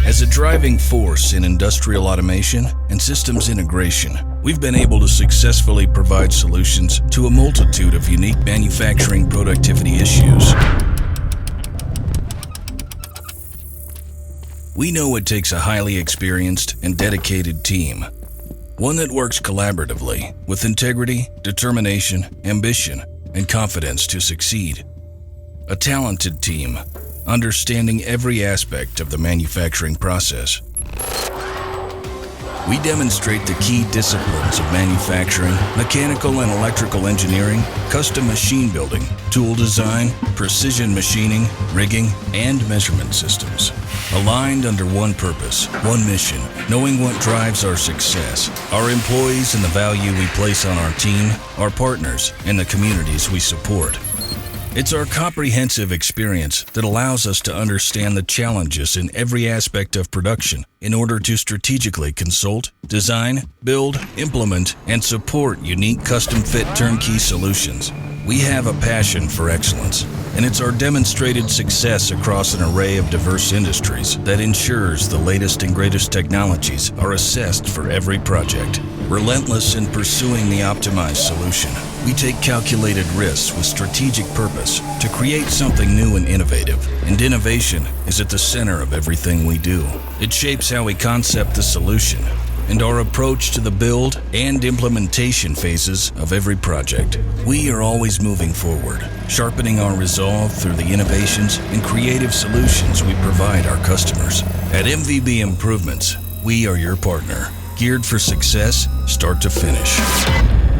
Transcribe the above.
As a driving force in industrial automation and systems integration, we've been able to successfully provide solutions to a multitude of unique manufacturing productivity issues. We know it takes a highly experienced and dedicated team, one that works collaboratively with integrity, determination, ambition, and confidence to succeed. A talented team, understanding every aspect of the manufacturing process. We demonstrate the key disciplines of manufacturing, mechanical and electrical engineering, custom machine building, tool design, precision machining, rigging, and measurement systems. Aligned under one purpose, one mission, knowing what drives our success, our employees and the value we place on our team, our partners, and the communities we support. It's our comprehensive experience that allows us to understand the challenges in every aspect of production in order to strategically consult, design, build, implement, and support unique custom-fit turnkey solutions. We have a passion for excellence, and it's our demonstrated success across an array of diverse industries that ensures the latest and greatest technologies are assessed for every project. Relentless in pursuing the optimized solution, we take calculated risks with strategic purpose to create something new and innovative. And innovation is at the center of everything we do. It shapes how we concept the solution and our approach to the build and implementation phases of every project. We are always moving forward, sharpening our resolve through the innovations and creative solutions we provide our customers. At MVB Improvements, we are your partner, geared for success start to finish.